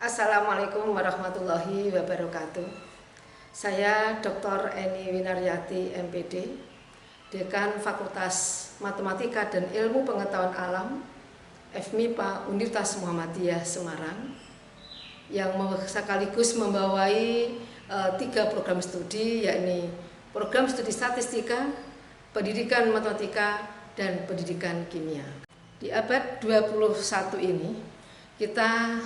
Assalamualaikum warahmatullahi wabarakatuh. Saya Dr. Eni Winaryati, MPD, Dekan Fakultas Matematika dan Ilmu Pengetahuan Alam, FMIPA Universitas Muhammadiyah Semarang, yang sekaligus membawai 3 program studi, yakni program studi statistika, pendidikan matematika, dan pendidikan kimia. Di abad 21 ini, kita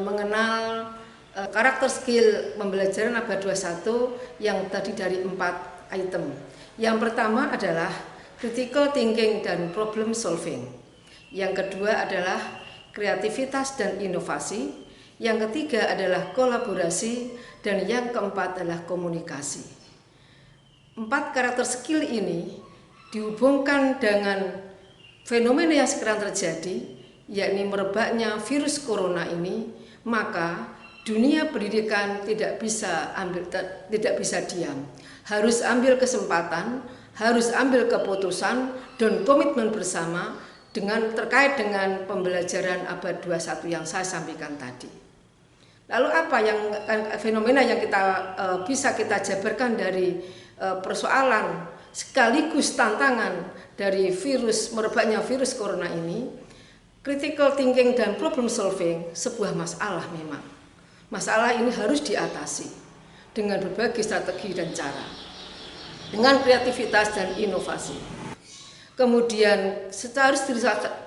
mengenal karakter skill pembelajaran abad 21 yang tadi dari 4 item. Yang pertama adalah critical thinking dan problem solving. Yang kedua adalah kreativitas dan inovasi. Yang ketiga adalah kolaborasi, dan yang keempat adalah komunikasi. 4 karakter skill ini dihubungkan dengan fenomena yang sekarang terjadi, yakni merebaknya virus corona ini, maka dunia pendidikan tidak bisa diam. Harus ambil kesempatan, harus ambil keputusan dan komitmen bersama terkait dengan pembelajaran abad 21 yang saya sampaikan tadi. Lalu apa yang fenomena yang bisa kita jabarkan dari persoalan sekaligus tantangan dari merebaknya virus corona ini? Critical thinking dan problem solving sebuah masalah memang. Masalah ini harus diatasi dengan berbagai strategi dan cara, dengan kreativitas dan inovasi. Kemudian harus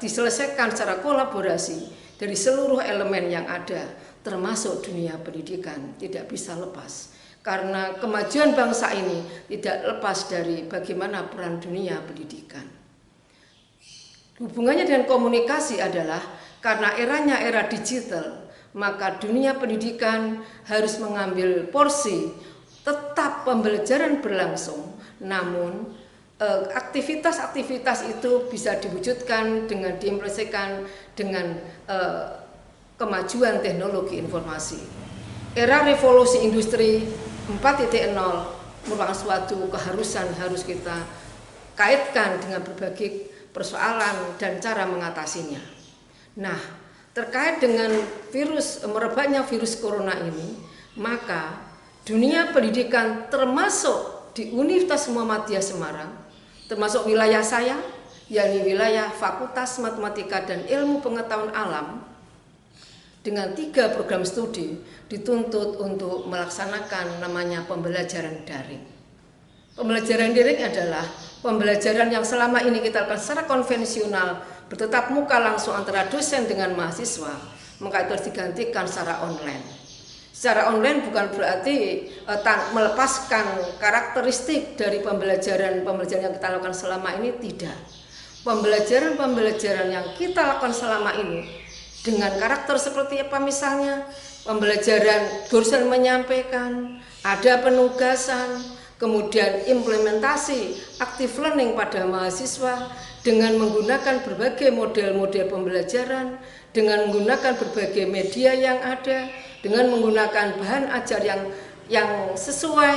diselesaikan secara kolaborasi dari seluruh elemen yang ada, termasuk dunia pendidikan, tidak bisa lepas. Karena kemajuan bangsa ini tidak lepas dari bagaimana peran dunia pendidikan. Hubungannya dengan komunikasi adalah karena eranya era digital, maka dunia pendidikan harus mengambil porsi tetap pembelajaran berlangsung, namun aktivitas-aktivitas itu bisa diwujudkan dengan diimplementasikan dengan kemajuan teknologi informasi. Era revolusi industri 4.0 merupakan suatu keharusan harus kita kaitkan dengan berbagai persoalan dan cara mengatasinya. Nah, terkait dengan merebaknya virus corona ini, maka dunia pendidikan termasuk di Universitas Muhammadiyah Semarang, termasuk wilayah saya, yakni wilayah Fakultas Matematika dan Ilmu Pengetahuan Alam, dengan 3 program studi dituntut untuk melaksanakan namanya pembelajaran daring. Pembelajaran daring adalah pembelajaran yang selama ini kita lakukan secara konvensional, bertatap muka langsung antara dosen dengan mahasiswa, maka itu harus digantikan secara online. Secara online bukan berarti melepaskan karakteristik dari pembelajaran yang kita lakukan selama ini, tidak. Pembelajaran yang kita lakukan selama ini dengan karakter seperti apa, misalnya pembelajaran dosen menyampaikan, ada penugasan, kemudian implementasi active learning pada mahasiswa dengan menggunakan berbagai model-model pembelajaran, dengan menggunakan berbagai media yang ada, dengan menggunakan bahan ajar yang sesuai,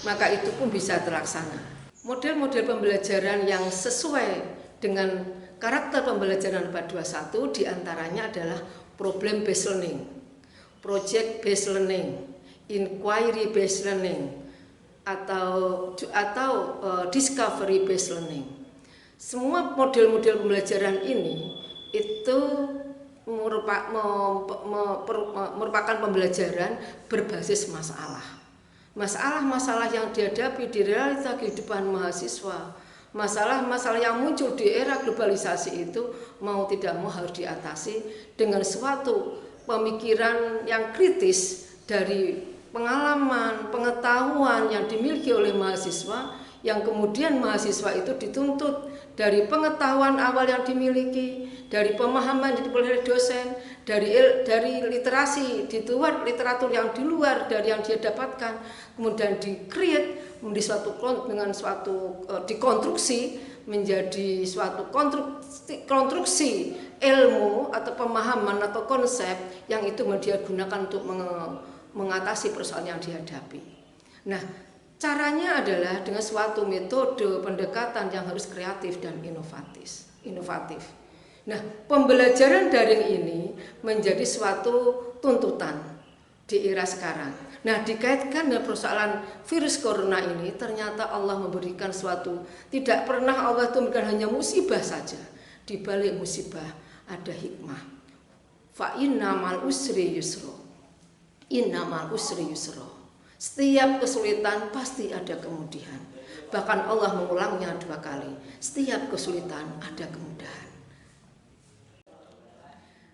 maka itu pun bisa terlaksana. Model-model pembelajaran yang sesuai dengan karakter pembelajaran abad 21 diantaranya adalah problem based learning, project based learning, inquiry based learning, atau discovery based learning. Semua model-model pembelajaran ini itu merupakan pembelajaran berbasis masalah. Masalah-masalah yang dihadapi di realita kehidupan mahasiswa, masalah-masalah yang muncul di era globalisasi itu mau tidak mau harus diatasi dengan suatu pemikiran yang kritis dari pengalaman, pengetahuan yang dimiliki oleh mahasiswa, yang kemudian mahasiswa itu dituntut dari pengetahuan awal yang dimiliki, dari pemahaman yang dimiliki oleh dosen, dari literasi di luar literatur yang di luar dari yang dia dapatkan, kemudian di-create dengan suatu dikonstruksi menjadi suatu konstruksi ilmu atau pemahaman atau konsep yang itu dia gunakan untuk mengatasi persoalan yang dihadapi. Nah, caranya adalah dengan suatu metode pendekatan yang harus kreatif dan inovatif. Nah, pembelajaran daring ini menjadi suatu tuntutan di era sekarang. Nah, dikaitkan dengan persoalan virus corona ini, ternyata Allah memberikan suatu, tidak pernah Allah itu memberikan hanya musibah saja. Di balik musibah ada hikmah. Fa innamal usri yusra. Innamal usri yusra. Setiap kesulitan pasti ada kemudahan. Bahkan Allah mengulangnya 2 kali. Setiap kesulitan ada kemudahan.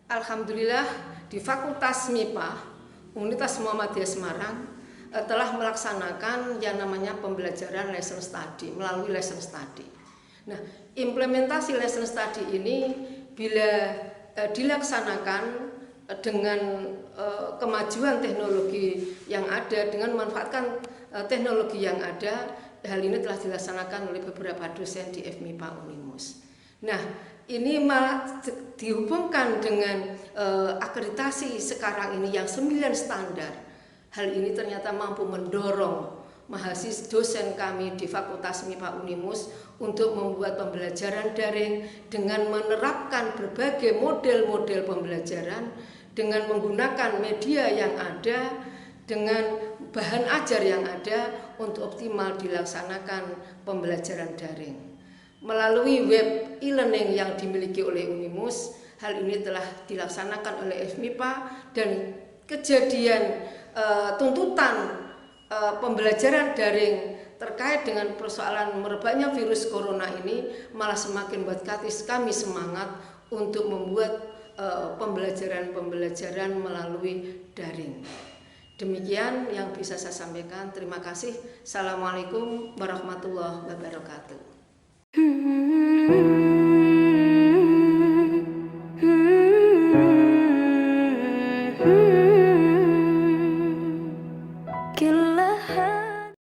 Alhamdulillah di Fakultas MIPA Universitas Muhammadiyah Semarang telah melaksanakan yang namanya pembelajaran lesson study melalui lesson study. Nah, implementasi lesson study ini bila dilaksanakan dengan kemajuan teknologi yang ada, dengan memanfaatkan teknologi yang ada, hal ini telah dilaksanakan oleh beberapa dosen di FMIPA Unimus. Nah, ini malah dihubungkan dengan akreditasi sekarang ini yang 9 standar. Hal ini ternyata mampu mendorong mahasiswa dosen kami di Fakultas MIPA Unimus untuk membuat pembelajaran daring dengan menerapkan berbagai model-model pembelajaran dengan menggunakan media yang ada, dengan bahan ajar yang ada untuk optimal dilaksanakan pembelajaran daring. Melalui web e-learning yang dimiliki oleh Unimus, hal ini telah dilaksanakan oleh FMIPA dan kejadian tuntutan pembelajaran daring terkait dengan persoalan merebaknya virus corona ini malah semakin membuat kami semangat untuk membuat pembelajaran melalui daring. Demikian yang bisa saya sampaikan. Terima kasih. Assalamualaikum warahmatullahi wabarakatuh.